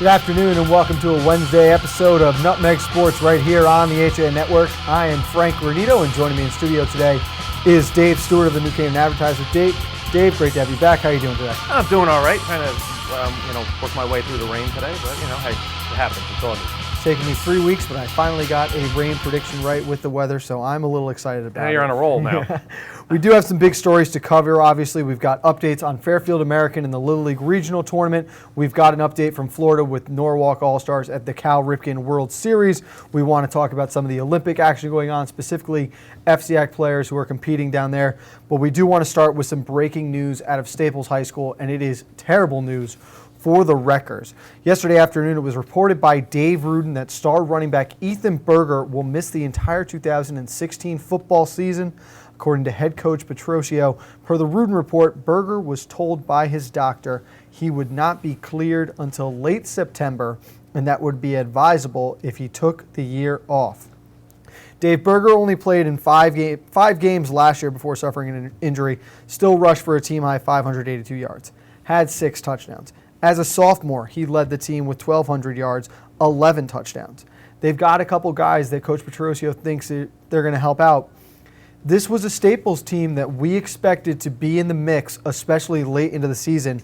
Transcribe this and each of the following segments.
Good afternoon and welcome to a Wednesday episode of Nutmeg Sports right here on the HAN Network. I am Frank Granito, and joining me in studio today is Dave Stewart of the New Canaan Advertiser. Dave, great to have you back. How are you doing today? I'm doing all right. Trying to work my way through the rain today, but hey, it happens. It's all good. It's taken me 3 weeks, but I finally got a rain prediction right with the weather, so I'm a little excited about it. Now you're on a roll now. We do have some big stories to cover, obviously. We've got updates on Fairfield American in the Little League Regional Tournament. We've got an update from Florida with Norwalk All-Stars at the Cal Ripken World Series. We want to talk about some of the Olympic action going on, specifically FCAC players who are competing down there. But we do want to start with some breaking news out of Staples High School, and it is terrible news for the Wreckers. Yesterday afternoon, it was reported by Dave Rudin that star running back Ethan Berger will miss the entire 2016 football season. According to head coach Petrosio, per the Rudin report, Berger was told by his doctor he would not be cleared until late September, and that would be advisable if he took the year off. Dave Berger only played in five games last year before suffering an injury, still rushed for a team-high 582 yards, had 6 touchdowns. As a sophomore, he led the team with 1,200 yards, 11 touchdowns. They've got a couple guys that Coach Petrosio thinks they're going to help out. This was a Staples team that we expected to be in the mix, especially late into the season.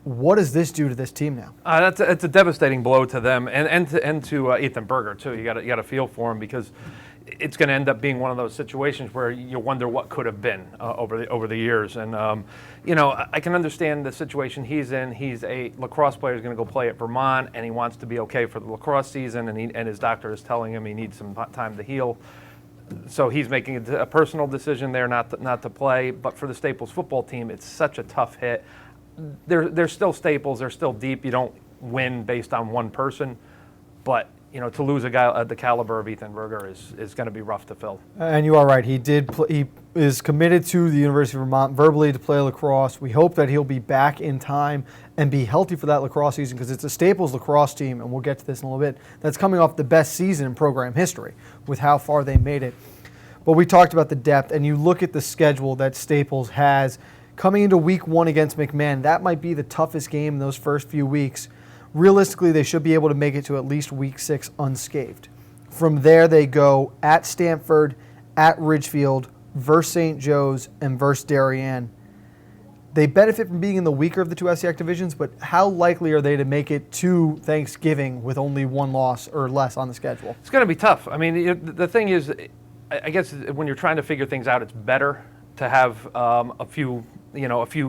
What does this do to this team now? It's a devastating blow to them and to Ethan Berger too. You got to feel for him because it's going to end up being one of those situations where you wonder what could have been over the years. And I can understand the situation he's in. He's a lacrosse player who's going to go play at Vermont, and he wants to be okay for the lacrosse season. And his doctor is telling him he needs some time to heal. So he's making a personal decision there not to play. But for the Staples football team, it's such a tough hit. They're still Staples. They're still deep. You don't win based on one person. But to lose a guy at the caliber of Ethan Berger is going to be rough to fill. And you are right. He is committed to the University of Vermont verbally to play lacrosse. We hope that he'll be back in time and be healthy for that lacrosse season, because it's a Staples lacrosse team, and we'll get to this in a little bit, that's coming off the best season in program history with how far they made it. But we talked about the depth, and you look at the schedule that Staples has coming into week 1 against McMahon. That might be the toughest game in those first few weeks. Realistically, they should be able to make it to at least week 6 unscathed. From there, they go at Stanford, at Ridgefield, versus St. Joe's, and versus Darien. They benefit from being in the weaker of the 2 FCAC divisions, but how likely are they to make it to Thanksgiving with only 1 loss or less on the schedule? It's going to be tough. I mean, the thing is, I guess when you're trying to figure things out, it's better to have the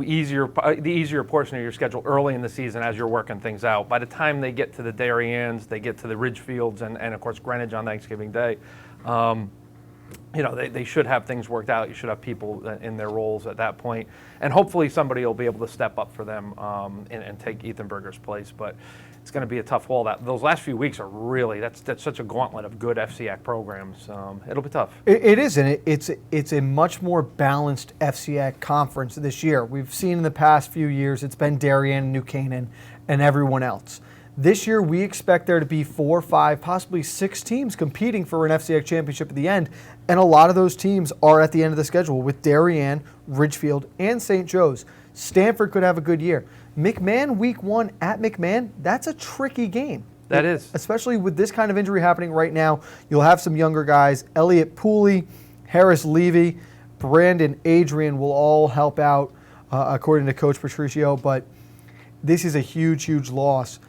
easier portion of your schedule early in the season as you're working things out. By the time they get to the Dariens, they get to the Ridgefields, and of course Greenwich on Thanksgiving Day, they should have things worked out. You should have people in their roles at that point, and hopefully somebody will be able to step up for them and take Ethan Berger's place. But it's going to be a tough haul. Those last few weeks are really that's such a gauntlet of good FCAC programs. It'll be tough. It is, and it's a much more balanced FCAC conference this year. We've seen in the past few years it's been Darien, New Canaan, and everyone else. This year, we expect there to be 4, 5, possibly 6 teams competing for an FCAC championship at the end, and a lot of those teams are at the end of the schedule with Darien, Ridgefield, and St. Joe's. Stanford could have a good year. McMahon week 1 at McMahon, that's a tricky game. That is. Especially with this kind of injury happening right now. You'll have some younger guys. Elliot Pooley, Harris Levy, Brandon Adrian will all help out, according to Coach Patricio, but this is a huge, huge loss.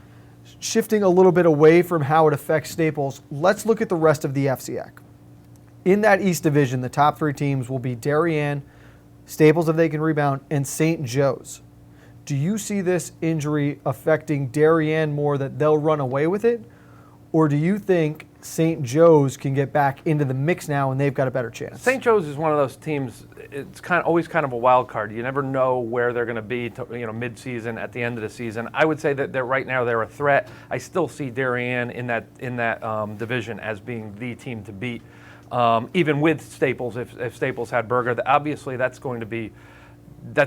Shifting a little bit away from how it affects Staples, let's look at the rest of the FCAC. In that East Division, the top 3 teams will be Darien, Staples if they can rebound, and St. Joe's. Do you see this injury affecting Darien more, that they'll run away with it? Or do you think St. Joe's can get back into the mix now and they've got a better chance? St. Joe's is one of those teams, it's always kind of a wild card. You never know where they're going to be mid-season, at the end of the season. I would say that right now they're a threat. I still see Darien in that division as being the team to beat. Even with Staples, if Staples had Berger, obviously that's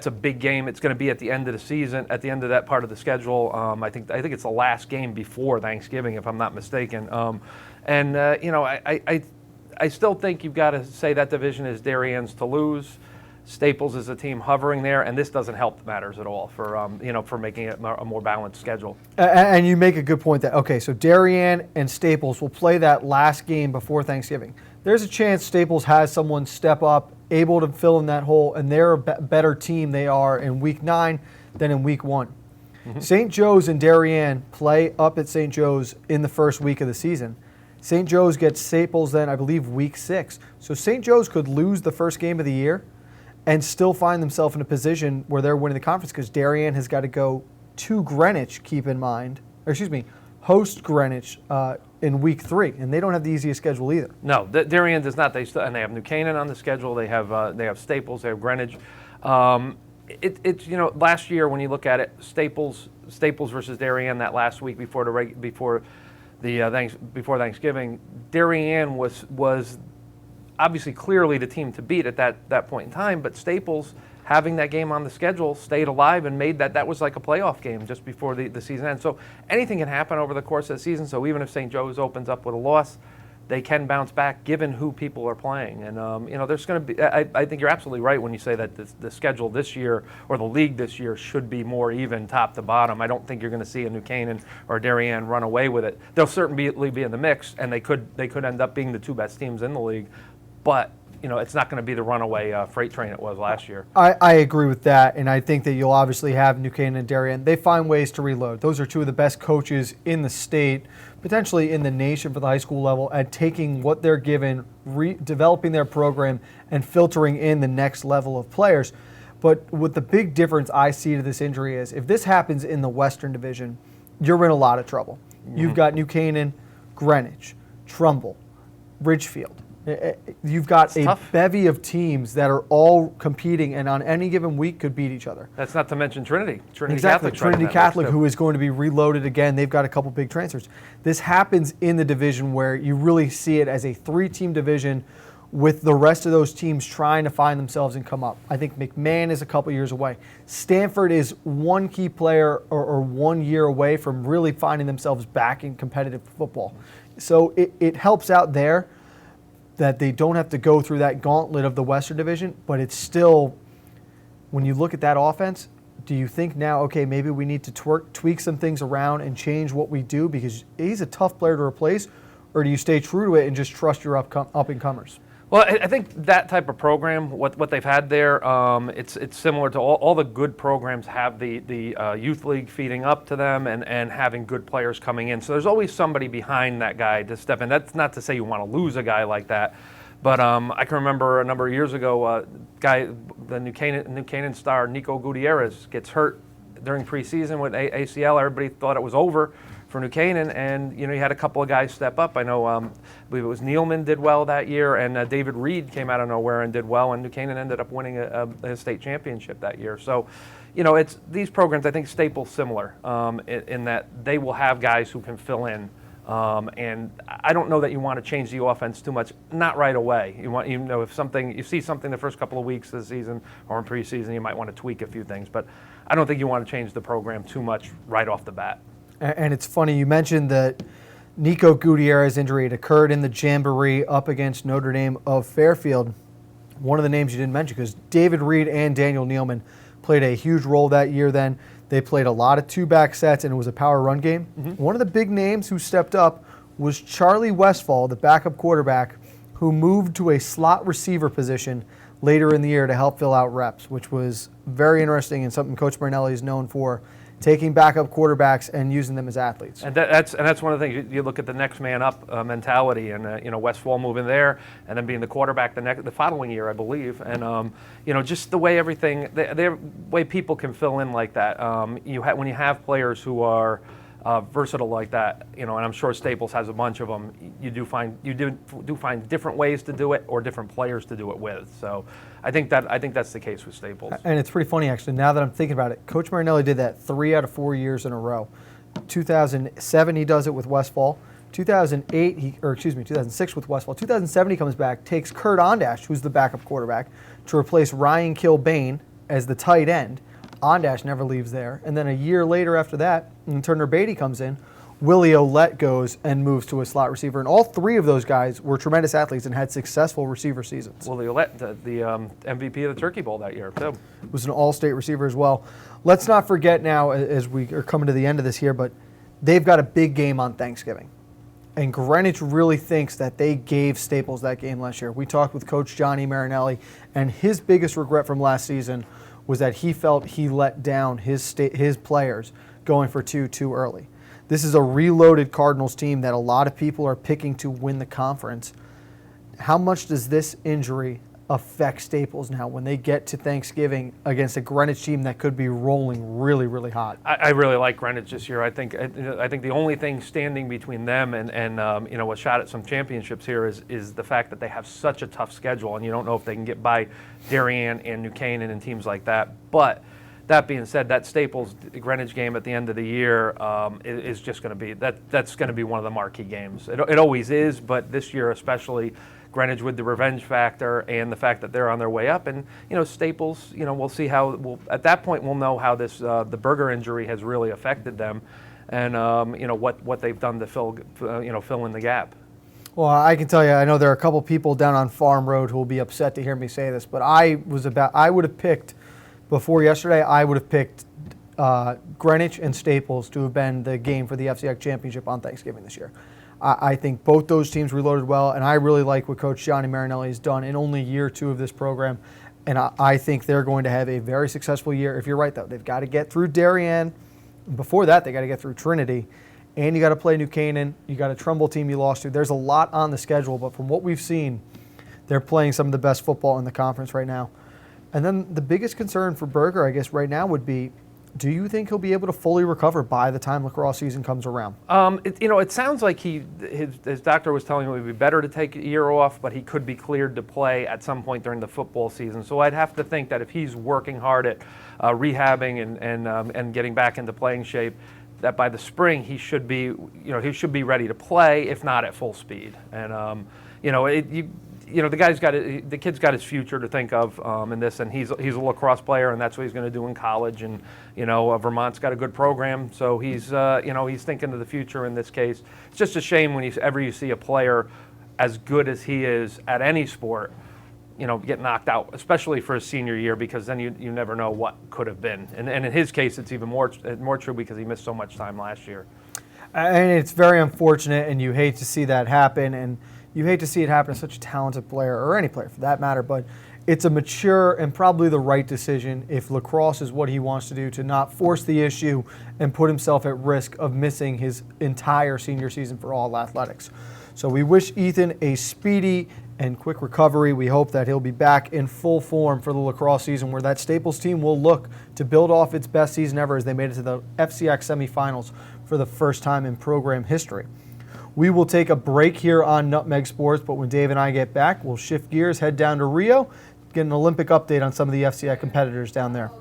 a big game. It's going to be at the end of the season, at the end of that part of the schedule. I think it's the last game before Thanksgiving, if I'm not mistaken. I still think you've got to say that division is Darien's to lose. Staples is a team hovering there, and this doesn't help matters at all for for making it a more balanced schedule. And you make a good point that, okay, so Darien and Staples will play that last game before Thanksgiving. There's a chance Staples has someone step up, able to fill in that hole, and they're a better team they are in Week 9 than in Week 1. St. Joe's and Darien play up at St. Joe's in the first week of the season. St. Joe's gets Staples then, I believe, Week 6. So St. Joe's could lose the first game of the year and still find themselves in a position where they're winning the conference because Darien has got to go to Greenwich, keep in mind, host Greenwich in Week 3, and they don't have the easiest schedule either. No, Darien does not. And they have New Canaan on the schedule. They have Staples. They have Greenwich. It's last year when you look at it, Staples versus Darien that last week before Thanksgiving, Darien was obviously clearly the team to beat at that point in time, but Staples, having that game on the schedule, stayed alive and made that was like a playoff game just before the season ends. So anything can happen over the course of the season. So even if St. Joe's opens up with a loss, they can bounce back given who people are playing. And, there's going to be, I think you're absolutely right when you say that the schedule this year or the league this year should be more even top to bottom. I don't think you're going to see a New Canaan or Darien run away with it. They'll certainly be in the mix, and they could end up being the two best teams in the league. But it's not going to be the runaway freight train it was last year. I agree with that, and I think that you'll obviously have New Canaan and Darien. They find ways to reload. Those are two of the best coaches in the state, potentially in the nation for the high school level, at taking what they're given, developing their program, and filtering in the next level of players. But what the big difference I see to this injury is, if this happens in the Western Division, you're in a lot of trouble. You've got New Canaan, Greenwich, Trumbull, Ridgefield. You've got a bevy of teams that are all competing and on any given week could beat each other. That's not to mention Trinity. Exactly. Trinity Catholic, who is going to be reloaded again. They've got a couple big transfers. This happens in the division where you really see it as a 3-team division with the rest of those teams trying to find themselves and come up. I think McMahon is a couple years away. Stanford is one key player or 1 year away from really finding themselves back in competitive football. So it helps out there that they don't have to go through that gauntlet of the Western Division, but it's still, when you look at that offense, do you think now, okay, maybe we need to tweak some things around and change what we do because he's a tough player to replace, or do you stay true to it and just trust your up-and-comers? Well, I think that type of program, what they've had there, it's similar to all the good programs have the youth league feeding up to them and having good players coming in. So there's always somebody behind that guy to step in. That's not to say you want to lose a guy like that, but I can remember a number of years ago, the New Canaan star Nico Gutierrez gets hurt during preseason with ACL. Everybody thought it was over for New Canaan, and you had a couple of guys step up. I know, I believe it was Nealman did well that year, and David Reed came out of nowhere and did well, and New Canaan ended up winning a state championship that year. So, it's these programs. I think Staples similar in that they will have guys who can fill in, and I don't know that you want to change the offense too much. Not right away. You want, if you see something the first couple of weeks of the season or in preseason, you might want to tweak a few things, but I don't think you want to change the program too much right off the bat. And it's funny, you mentioned that Nico Gutierrez injury. It occurred in the Jamboree up against Notre Dame of Fairfield. One of the names you didn't mention, because David Reed and Daniel Nealman played a huge role that year then. They played a lot of two-back sets, and it was a power run game. One of the big names who stepped up was Charlie Westfall, the backup quarterback, who moved to a slot receiver position later in the year to help fill out reps, which was very interesting and something Coach Marinelli is known for, taking backup quarterbacks and using them as athletes. And that's one of the things. You look at the next man up mentality, and Westfall moving there, and then being the quarterback the following year, I believe, and just the way everything, the way people can fill in like that. When you have players who are versatile like that, and I'm sure Staples has a bunch of them. You do find different ways to do it or different players to do it with. So I think that's the case with Staples. And it's pretty funny actually. Now that I'm thinking about it, Coach Marinelli did that 3 out of 4 years in a row. 2007 he does it with Westfall. 2006 with Westfall. 2007 he comes back, takes Kurt Ondash, who's the backup quarterback, to replace Ryan Kilbane as the tight end. Ondash never leaves there. And then a year later after that, Turner Beatty comes in. Willie Olette goes and moves to a slot receiver. And all three of those guys were tremendous athletes and had successful receiver seasons. Willie Olette, the MVP of the Turkey Bowl that year, too. Was an all-state receiver as well. Let's not forget now, as we are coming to the end of this here, but they've got a big game on Thanksgiving. And Greenwich really thinks that they gave Staples that game last year. We talked with Coach Johnny Marinelli, and his biggest regret from last season was that he felt he let down his players going for two too early. This is a reloaded Cardinals team that a lot of people are picking to win the conference. How much does this injury affect Staples now when they get to Thanksgiving against a Greenwich team that could be rolling really, really hot? I really like Greenwich this year. I think the only thing standing between them and a shot at some championships here is the fact that they have such a tough schedule, and you don't know if they can get by Darien and New Canaan and teams like that. But that being said, that Staples Greenwich game at the end of the year is just going to be that's going to be one of the marquee games. It always is, but this year especially. Greenwich with the revenge factor and the fact that they're on their way up, and Staples. We'll see how. At that point, we'll know how this the Berger injury has really affected them, and what they've done to fill in the gap. Well, I can tell you, I know there are a couple people down on Farm Road who will be upset to hear me say this, but I would have picked before yesterday. I would have picked Greenwich and Staples to have been the game for the FCX championship on Thanksgiving this year. I think both those teams reloaded well, and I really like what Coach Johnny Marinelli has done in only year 2 of this program, and I think they're going to have a very successful year. If you're right, though, they've got to get through Darien. Before that, they got to get through Trinity, and you got to play New Canaan. You got a Trumbull team you lost to. There's a lot on the schedule, but from what we've seen, they're playing some of the best football in the conference right now. And then the biggest concern for Berger, I guess, right now would be, do you think he'll be able to fully recover by the time lacrosse season comes around? It sounds like his doctor was telling him it would be better to take a year off, but he could be cleared to play at some point during the football season. So I'd have to think that if he's working hard at rehabbing and getting back into playing shape, that by the spring he should be ready to play, if not at full speed. And the kid's got his future to think of in this, and he's a lacrosse player, and that's what he's going to do in college. And Vermont's got a good program, so he's thinking of the future in this case. It's just a shame whenever you see a player as good as he is at any sport, get knocked out, especially for his senior year, because then you never know what could have been. And in his case, it's even more true because he missed so much time last year. And it's very unfortunate, and you hate to see that happen, and you hate to see it happen to such a talented player, or any player for that matter, but it's a mature and probably the right decision if lacrosse is what he wants to do, to not force the issue and put himself at risk of missing his entire senior season for all athletics. So we wish Ethan a speedy and quick recovery. We hope that he'll be back in full form for the lacrosse season, where that Staples team will look to build off its best season ever as they made it to the FCX semifinals for the first time in program history. We will take a break here on Nutmeg Sports, but when Dave and I get back, we'll shift gears, head down to Rio, get an Olympic update on some of the FCX competitors down there.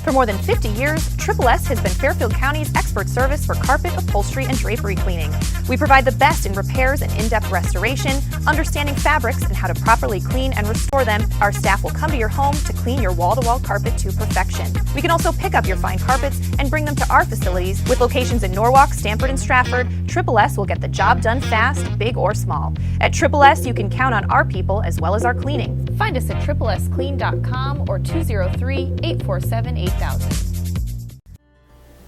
For more than 50 years, Triple S has been Fairfield County's expert service for carpet, upholstery, and drapery cleaning. We provide the best in repairs and in-depth restoration, understanding fabrics and how to properly clean and restore them. Our staff will come to your home to clean your wall-to-wall carpet to perfection. We can also pick up your fine carpets and bring them to our facilities. With locations in Norwalk, Stamford, and Stratford, Triple S will get the job done fast, big or small. At Triple S, you can count on our people as well as our cleaning. Find us at triplesclean.com or 203-847-8000.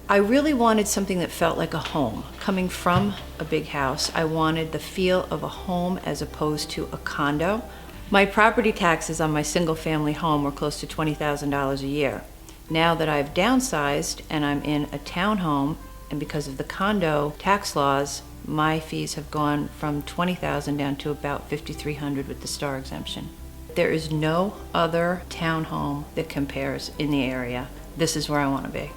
I really wanted something that felt like a home. Coming from a big house, I wanted the feel of a home as opposed to a condo. My property taxes on my single-family home were close to $20,000 a year. Now that I've downsized and I'm in a townhome, and because of the condo tax laws, my fees have gone from $20,000 down to about $5,300 with the star exemption. There is no other townhome that compares in the area. This is where I want to be.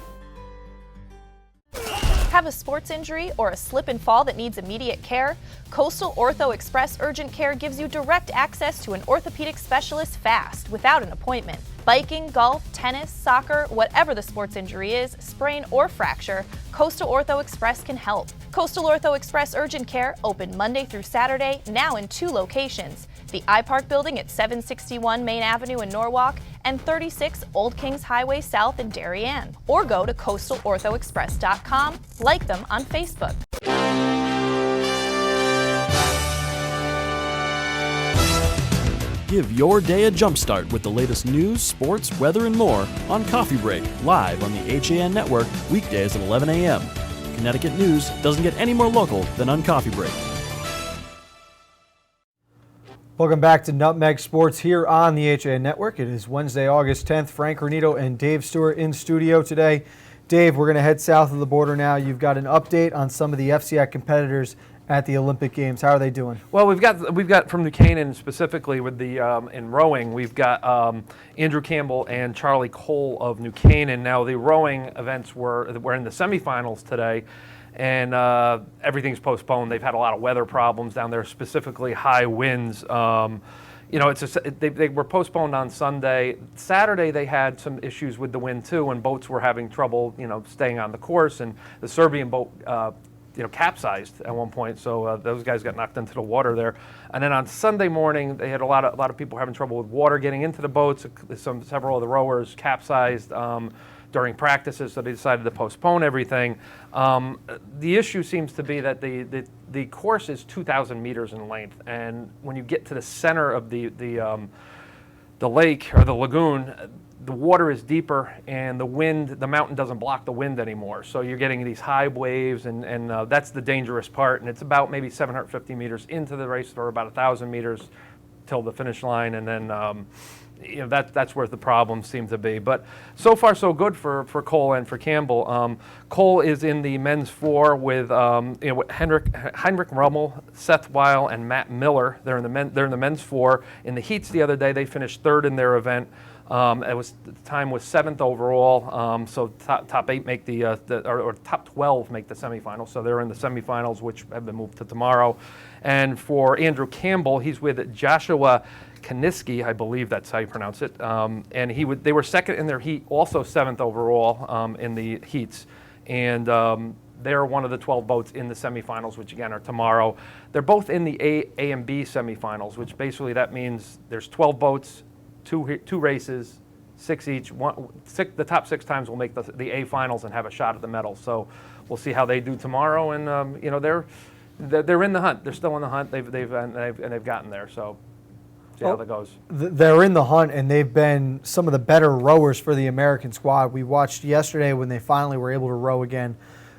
Have a sports injury or a slip and fall that needs immediate care? Coastal Ortho Express Urgent Care gives you direct access to an orthopedic specialist fast, without an appointment. Biking, golf, tennis, soccer, whatever the sports injury is, sprain or fracture, Coastal Ortho Express can help. Coastal Ortho Express Urgent Care, open Monday through Saturday, now in 2 locations. The iPark building at 761 Main Avenue in Norwalk and 36 Old Kings Highway South in Darien. Or go to coastalorthoexpress.com, like them on Facebook. Give your day a jumpstart with the latest news, sports, weather, and more on Coffee Break, live on the HAN Network, weekdays at 11 a.m. Connecticut news doesn't get any more local than on Coffee Break. Welcome back to Nutmeg Sports here on the HAN Network. It is Wednesday, August 10th. Frank Granito and Dave Stewart in studio today. Dave, we're going to head south of the border now. You've got an update on some of the FCAC competitors at the Olympic Games. How are they doing? Well, we've got from New Canaan specifically with the in rowing. We've got Andrew Campbell and Charlie Cole of New Canaan. Now the rowing events were in the semifinals today, and everything's postponed. They've had a lot of weather problems down there, specifically high winds. They were postponed on Sunday. Saturday they had some issues with the wind too, and boats were having trouble, staying on the course. And the Serbian boat, capsized at one point. So those guys got knocked into the water there. And then on Sunday morning, they had a lot of people having trouble with water getting into the boats. Several of the rowers capsized during practices, so they decided to postpone everything. The issue seems to be that the course is 2,000 meters in length, and when you get to the center of the lake or the lagoon, the water is deeper, and the mountain doesn't block the wind anymore. So you're getting these high waves, and that's the dangerous part. And it's about maybe 750 meters into the race, or about 1,000 meters till the finish line, and then that's where the problems seem to be. But so far so good for Cole and for Campbell. Cole is in the men's 4 with Heinrich Rummel, Seth Weil, and Matt Miller. They're in the men's 4. In the heats the other day, they finished 3rd in their event. The time was 7th overall. So top 8 make or top 12 make the semifinals. So they're in the semifinals, which have been moved to tomorrow. And for Andrew Campbell, he's with Joshua Kaniski, I believe that's how you pronounce it. And they were 2nd in their heat, also 7th overall in the heats. And they're one of the 12 boats in the semifinals, which again are tomorrow. They're both in the A and B semifinals, which basically that means there's 12 boats, two races, 6 each. The top 6 times will make the A finals and have a shot at the medal. So we'll see how they do tomorrow. And they're in the hunt. They're still in the hunt. They've gotten there. So see how that goes. They're in the hunt, and they've been some of the better rowers for the American squad. We watched yesterday when they finally were able to row again.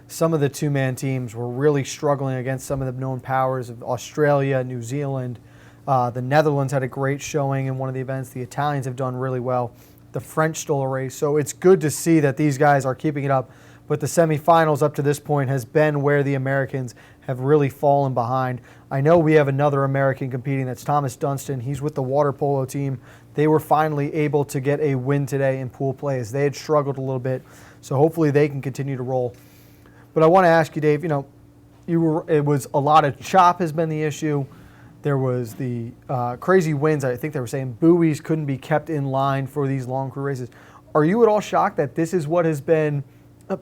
Some of the 2-man teams were really struggling against some of the known powers of Australia, New Zealand. The Netherlands had a great showing in one of the events. The Italians have done really well. The French stole a race. So it's good to see that these guys are keeping it up. But the semifinals up to this point has been where the Americans have really fallen behind. I know we have another American competing. That's Thomas Dunstan. He's with the water polo team. They were finally able to get a win today in pool play, as they had struggled a little bit. So hopefully they can continue to roll. But I want to ask you, Dave, it was a lot of chop has been the issue. There was the crazy winds. I think they were saying buoys couldn't be kept in line for these long crew races. Are you at all shocked that this is what has been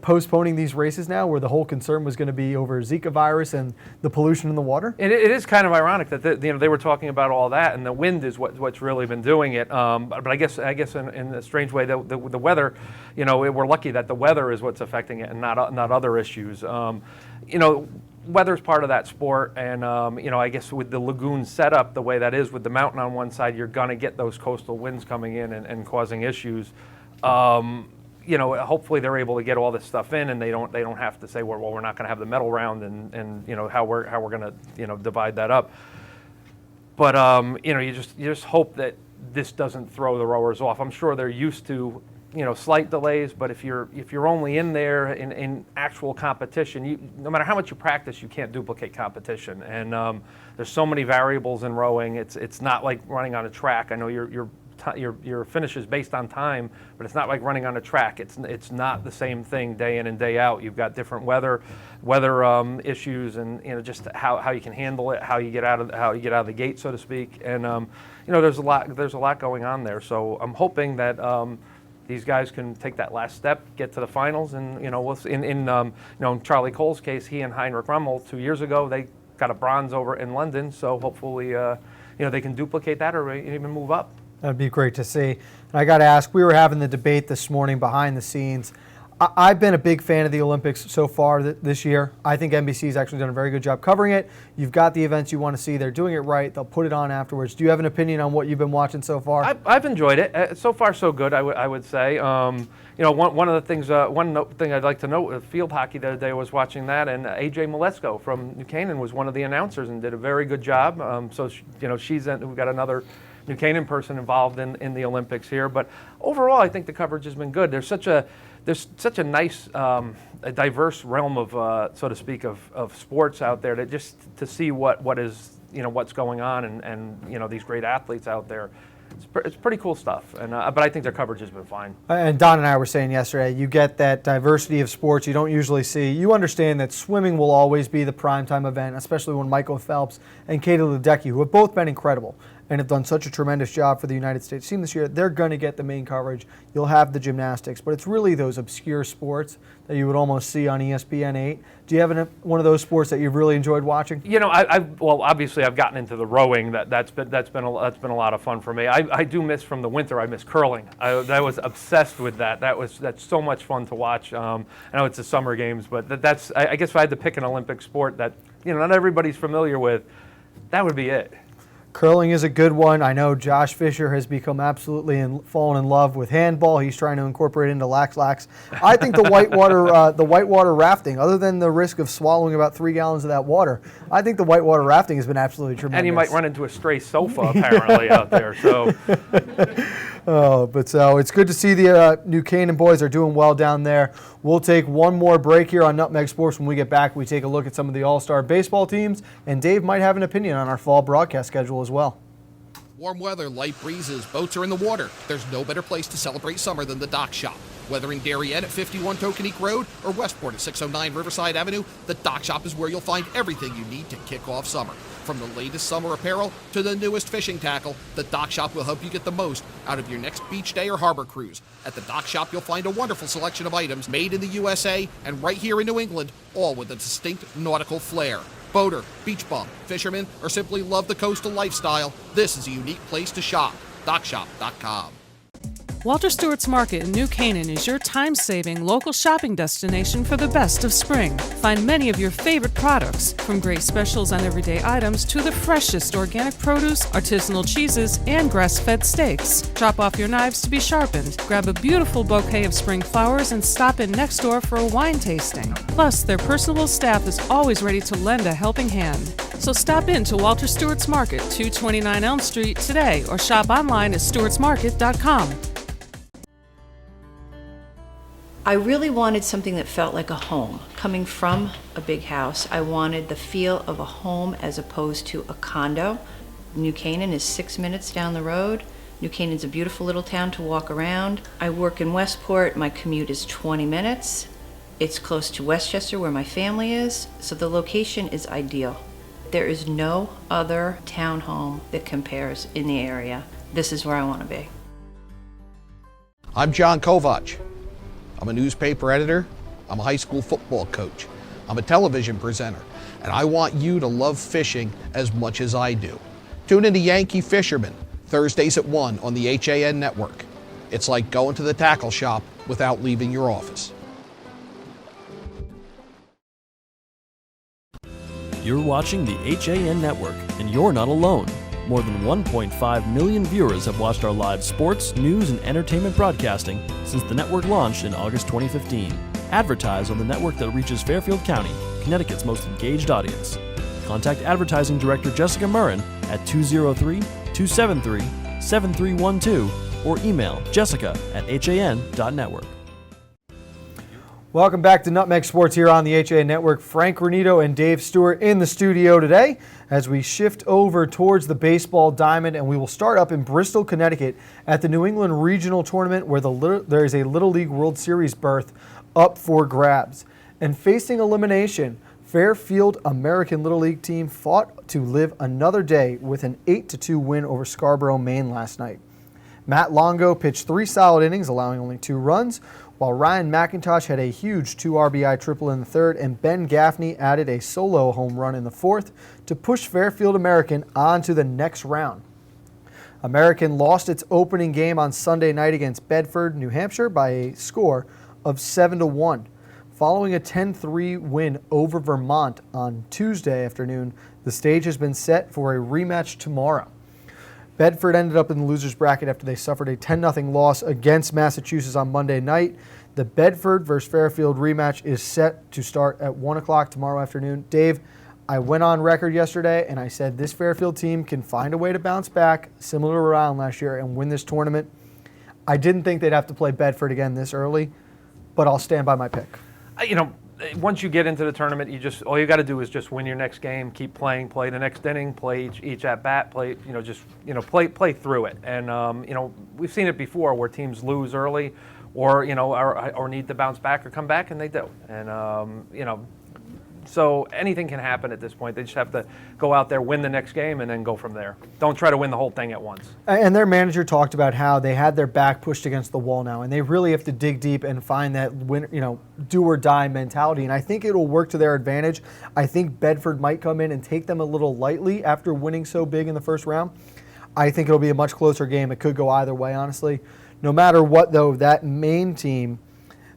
postponing these races now, where the whole concern was going to be over Zika virus and the pollution in the water? It is kind of ironic that they were talking about all that, and the wind is what's really been doing it. But I guess in a strange way, the weather, we're lucky that the weather is what's affecting it and not other issues. Weather's part of that sport, and I guess with the lagoon setup the way that is, with the mountain on one side, you're going to get those coastal winds coming in and causing issues. Hopefully they're able to get all this stuff in, and they don't have to say, well, we're not going to have the medal round, and how we're going to divide that up. But you just hope that this doesn't throw the rowers off. I'm sure they're used to slight delays, but if you're only in there in actual competition, no matter how much you practice, you can't duplicate competition. And there's so many variables in rowing. It's not like running on a track. I know you're your finish is based on time, but it's not like running on a track. It's not the same thing day in and day out. You've got different weather issues, and just how you can handle it, how you get out of the gate, so to speak. And there's a lot going on there. So I'm hoping that these guys can take that last step, get to the finals, and we'll see. In Charlie Cole's case, he and Heinrich Rummel 2 years ago, they got a bronze over in London. So hopefully, they can duplicate that or even move up. That'd be great to see. And I got to ask, we were having the debate this morning behind the scenes. I've been a big fan of the Olympics so far this year. I think NBC's actually done a very good job covering it. You've got the events you want to see. They're doing it right. They'll put it on afterwards. Do you have an opinion on what you've been watching so far? I've enjoyed it. So far, so good, I would say. One of the things, one thing I'd like to note, field hockey the other day, I was watching that, and AJ Malesko from New Canaan was one of the announcers and did a very good job. We've got another New Canaan person involved in the Olympics here. But overall, I think the coverage has been good. There's such a nice, a diverse realm of, so to speak, of sports out there that just to see what is, what's going on and these great athletes out there. It's pretty cool stuff, but I think their coverage has been fine. And Don and I were saying yesterday, you get that diversity of sports you don't usually see. You understand that swimming will always be the primetime event, especially when Michael Phelps and Katie Ledecky, who have both been incredible and have done such a tremendous job for the United States team this year, they're going to get the main coverage. You'll have the gymnastics, but it's really those obscure sports that you would almost see on ESPN 8. Do you have one of those sports that you've really enjoyed watching? Obviously I've gotten into the rowing. That's been a lot of fun for me. I do miss from the winter. I miss curling. I was obsessed with that. That's so much fun to watch. I know it's the summer games, but I guess if I had to pick an Olympic sport that not everybody's familiar with, that would be it. Curling is a good one. I know Josh Fisher has become absolutely fallen in love with handball. He's trying to incorporate it into lax. I think the whitewater rafting, other than the risk of swallowing about 3 gallons of that water, I think the whitewater rafting has been absolutely tremendous. And you might run into a stray sofa apparently out there. So. So it's good to see the New Canaan boys are doing well down there. We'll take one more break here on Nutmeg Sports. When we get back, we take a look at some of the all-star baseball teams, and Dave might have an opinion on our fall broadcast schedule as well. Warm weather, light breezes, boats are in the water. There's no better place to celebrate summer than the Dock Shop. Whether in Darien at 51 Tokenique Road or Westport at 609 Riverside Avenue, the Dock Shop is where you'll find everything you need to kick off summer. From the latest summer apparel to the newest fishing tackle, the Dock Shop will help you get the most out of your next beach day or harbor cruise. At the Dock Shop, you'll find a wonderful selection of items made in the USA and right here in New England, all with a distinct nautical flair. Boater, beach bum, fisherman, or simply love the coastal lifestyle, this is a unique place to shop. DockShop.com. Walter Stewart's Market in New Canaan is your time-saving local shopping destination for the best of spring. Find many of your favorite products, from great specials on everyday items to the freshest organic produce, artisanal cheeses, and grass-fed steaks. Drop off your knives to be sharpened, grab a beautiful bouquet of spring flowers, and stop in next door for a wine tasting. Plus, their personable staff is always ready to lend a helping hand. So stop in to Walter Stewart's Market, 229 Elm Street today, or shop online at stewartsmarket.com. I really wanted something that felt like a home. Coming from a big house, I wanted the feel of a home as opposed to a condo. New Canaan is 6 minutes down the road. New Canaan's a beautiful little town to walk around. I work in Westport. My commute is 20 minutes. It's close to Westchester, where my family is, so the location is ideal. There is no other townhome that compares in the area. This is where I want to be. I'm John Kovach. I'm a newspaper editor, I'm a high school football coach, I'm a television presenter, and I want you to love fishing as much as I do. Tune in to Yankee Fisherman, Thursdays at 1 on the HAN Network. It's like going to the tackle shop without leaving your office. You're watching the HAN Network, and you're not alone. More than 1.5 million viewers have watched our live sports, news, and entertainment broadcasting since the network launched in August 2015. Advertise on the network that reaches Fairfield County, Connecticut's most engaged audience. Contact Advertising Director Jessica Murrin at 203-273-7312 or email jessica@han.network. Welcome back to Nutmeg Sports here on the HAN Network. Frank Granito and Dave Stewart in the studio today as we shift over towards the baseball diamond, and we will start up in Bristol, Connecticut at the New England Regional Tournament where there is a Little League World Series berth up for grabs. And facing elimination, Fairfield American Little League team fought to live another day with an 8-2 win over Scarborough, Maine last night. Matt Longo pitched 3 solid innings, allowing only 2 runs, while Ryan McIntosh had a huge 2 RBI triple in the third, and Ben Gaffney added a solo home run in the fourth to push Fairfield American on to the next round. American lost its opening game on Sunday night against Bedford, New Hampshire by a score of 7-1. Following a 10-3 win over Vermont on Tuesday afternoon, the stage has been set for a rematch tomorrow. Bedford ended up in the loser's bracket after they suffered a 10-0 loss against Massachusetts on Monday night. The Bedford versus Fairfield rematch is set to start at 1 o'clock tomorrow afternoon. Dave, I went on record yesterday and I said this Fairfield team can find a way to bounce back, similar to Rhode Island last year, and win this tournament. I didn't think they'd have to play Bedford again this early, but I'll stand by my pick. Once you get into the tournament, all you got to do is just win your next game, keep playing, play the next inning, play each at bat, play through it. And we've seen it before where teams lose early, or need to bounce back or come back, and they do. And so anything can happen at this point. They just have to go out there, win the next game, and then go from there. Don't try to win the whole thing at once. And their manager talked about how they had their back pushed against the wall now, and they really have to dig deep and find that do or die mentality. And I think it'll work to their advantage. I think Bedford might come in and take them a little lightly after winning so big in the first round. I think it'll be a much closer game. It could go either way, honestly. No matter what, though, that Maine team,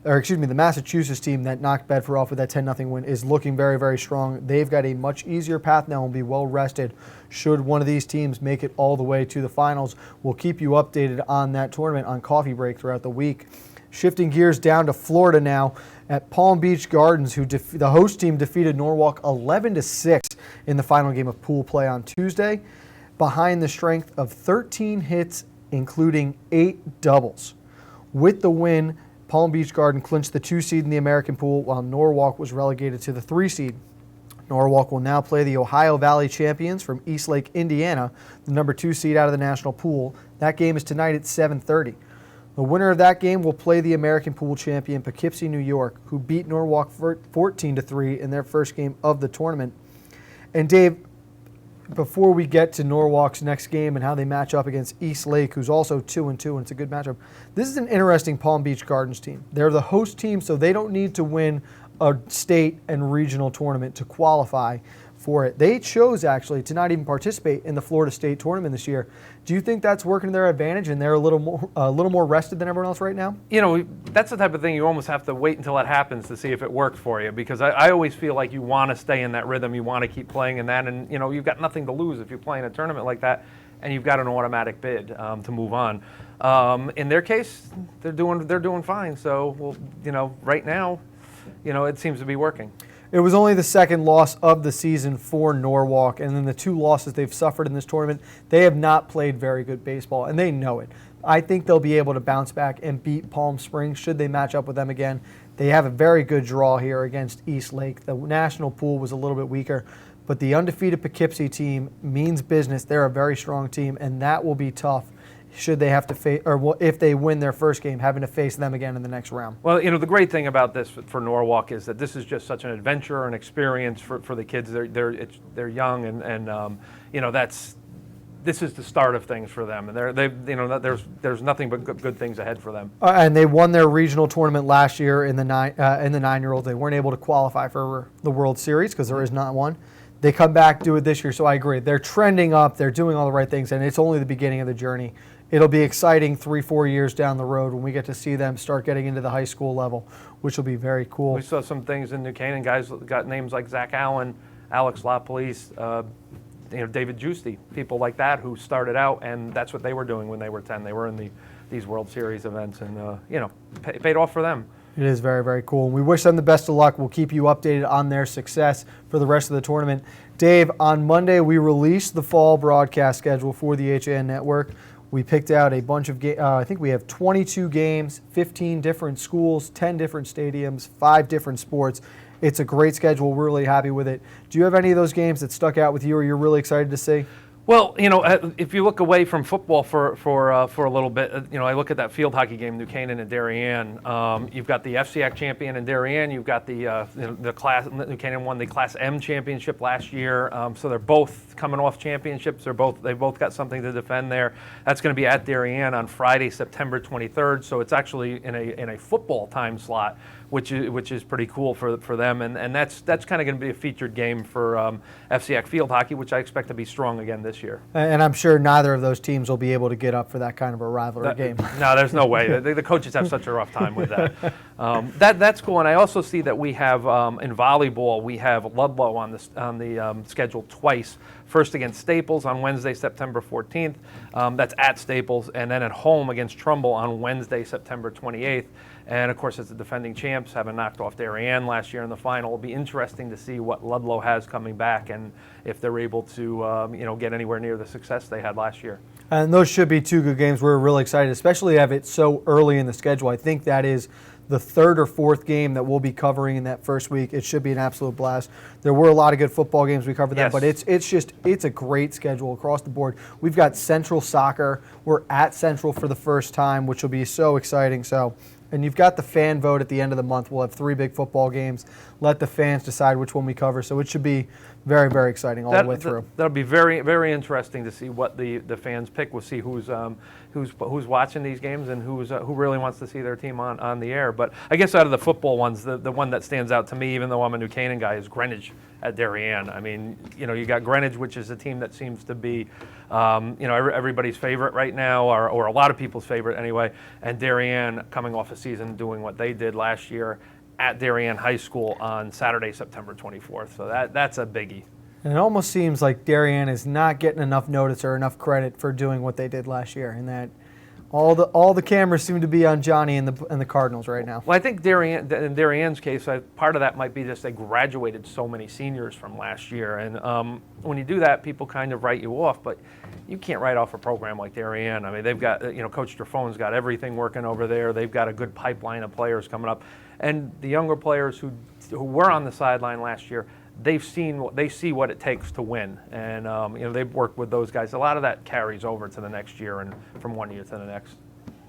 the Massachusetts team that knocked Bedford off with that 10-0 win is looking very, very strong. They've got a much easier path now and will be well rested should one of these teams make it all the way to the finals. We'll keep you updated on that tournament on Coffee Break throughout the week. Shifting gears down to Florida now at Palm Beach Gardens, the host team defeated Norwalk 11-6 in the final game of pool play on Tuesday, behind the strength of 13 hits, including 8 doubles. With the win, Palm Beach Garden clinched the 2 seed in the American pool, while Norwalk was relegated to the 3 seed. Norwalk will now play the Ohio Valley champions from Eastlake, Indiana, the number 2 seed out of the national pool. That game is tonight at 7:30. The winner of that game will play the American pool champion Poughkeepsie, New York, who beat Norwalk 14-3 in their first game of the tournament. And Dave, before we get to Norwalk's next game and how they match up against Eastlake, who's also 2-2, and it's a good matchup, this is an interesting Palm Beach Gardens team. They're the host team, so they don't need to win a state and regional tournament to qualify for it. They chose, actually, to not even participate in the Florida State tournament this year. Do you think that's working to their advantage and they're a little more rested than everyone else right now? That's the type of thing you almost have to wait until that happens to see if it works for you, because I always feel like you want to stay in that rhythm. You want to keep playing in that, and you've got nothing to lose if you play in a tournament like that, and you've got an automatic bid to move on. In their case, they're doing fine. So, right now, it seems to be working. It was only the second loss of the season for Norwalk, and then the 2 losses they've suffered in this tournament. They have not played very good baseball, and they know it. I think they'll be able to bounce back and beat Palm Springs should they match up with them again. They have a very good draw here against Eastlake. The national pool was a little bit weaker, but the undefeated Poughkeepsie team means business. They're a very strong team, and that will be tough should they have to face, or if they win their first game, having to face them again in the next round. Well, the great thing about this for Norwalk is that this is just such an adventure and experience for the kids. They're young, and this is the start of things for them, and there's nothing but good things ahead for them. And they won their regional tournament last year in the 9-year-old. They weren't able to qualify for the World Series because there is not one. They come back, do it this year, so I agree. They're trending up. They're doing all the right things, and it's only the beginning of the journey. It'll be exciting 3-4 years down the road when we get to see them start getting into the high school level, which will be very cool. We saw some things in New Canaan. Guys got names like Zach Allen, Alex LaPolice, David Giusti, people like that who started out, and that's what they were doing when they were 10. They were in these World Series events, and it paid off for them. It is very, very cool. And we wish them the best of luck. We'll keep you updated on their success for the rest of the tournament. Dave, on Monday we released the fall broadcast schedule for the HAN Network. We picked out a bunch of I think we have 22 games, 15 different schools, 10 different stadiums, 5 different sports. It's a great schedule. We're really happy with it. Do you have any of those games that stuck out with you or you're really excited to see? Well, if you look away from football for a little bit, I look at that field hockey game, New Canaan and Darien. You've got the FCAC champion in Darien. You've got the class. New Canaan won the Class M championship last year, so they're both coming off championships. They've both got something to defend there. That's going to be at Darien on Friday, September 23rd. So it's actually in a football time slot, which is pretty cool for them, and that's kind of going to be a featured game for FCAC field hockey, which I expect to be strong again this year. And I'm sure neither of those teams will be able to get up for that kind of a rivalry game. No, there's no way. The coaches have such a rough time with that. That's cool, and I also see that we have in volleyball we have Ludlow on the schedule twice. First against Staples on Wednesday, September 14th. That's at Staples, and then at home against Trumbull on Wednesday, September 28th. And of course, as the defending champs, having knocked off Darien last year in the final, it'll be interesting to see what Ludlow has coming back and if they're able to get anywhere near the success they had last year. And those should be 2 good games. We're really excited, especially to have it so early in the schedule. I think that is the 3rd or 4th game that we'll be covering in that first week. It should be an absolute blast. There were a lot of good football games we covered that, but it's a great schedule across the board. We've got Central Soccer. We're at Central for the first time, which will be so exciting. And you've got the fan vote at the end of the month. We'll have 3 big football games. Let the fans decide which one we cover. So it should be very, very exciting all the way through. That'll be very, very interesting to see what the fans pick. We'll see who's watching these games and who really wants to see their team on the air. But I guess out of the football ones, the one that stands out to me, even though I'm a New Canaan guy, is Greenwich at Darien. I mean, you got Greenwich, which is a team that seems to be, everybody's favorite right now, or a lot of people's favorite anyway. And Darien coming off a season doing what they did last year at Darien High School on Saturday, September 24th. So that's a biggie. And it almost seems like Darien is not getting enough notice or enough credit for doing what they did last year, and that all the cameras seem to be on Johnny and the Cardinals right now. Well, I think in Darien's case, part of that might be just they graduated so many seniors from last year, and when you do that, people kind of write you off, but you can't write off a program like Darien. I mean, they've got, Coach Draffone's got everything working over there. They've got a good pipeline of players coming up, and the younger players who were on the sideline last year, they see what it takes to win, and they've worked with those guys. A lot of that carries over to the next year and from one year to the next.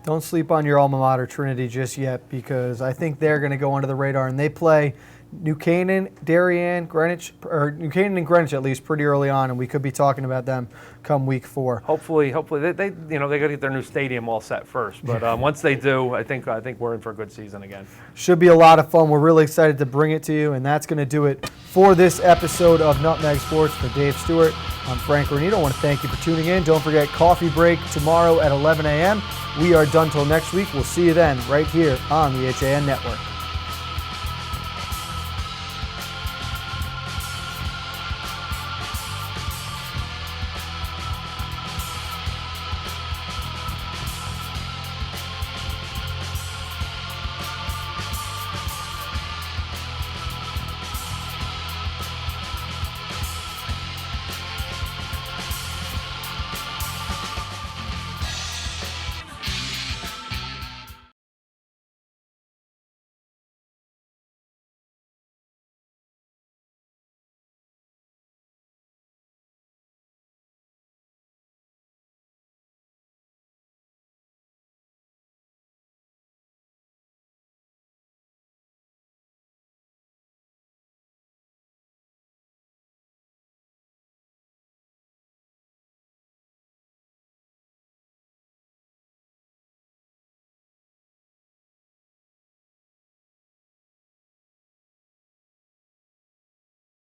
Don't sleep on your alma mater, Trinity, just yet, because I think they're going to go under the radar, and they play New Canaan, Darien, Greenwich, or New Canaan and Greenwich at least pretty early on, and we could be talking about them come week 4. Hopefully they got to get their new stadium all set first. But once they do, I think we're in for a good season again. Should be a lot of fun. We're really excited to bring it to you, and that's going to do it for this episode of Nutmeg Sports. For Dave Stewart, I'm Frank Granito. I want to thank you for tuning in. Don't forget coffee break tomorrow at 11 a.m. We are done till next week. We'll see you then right here on the HAN Network.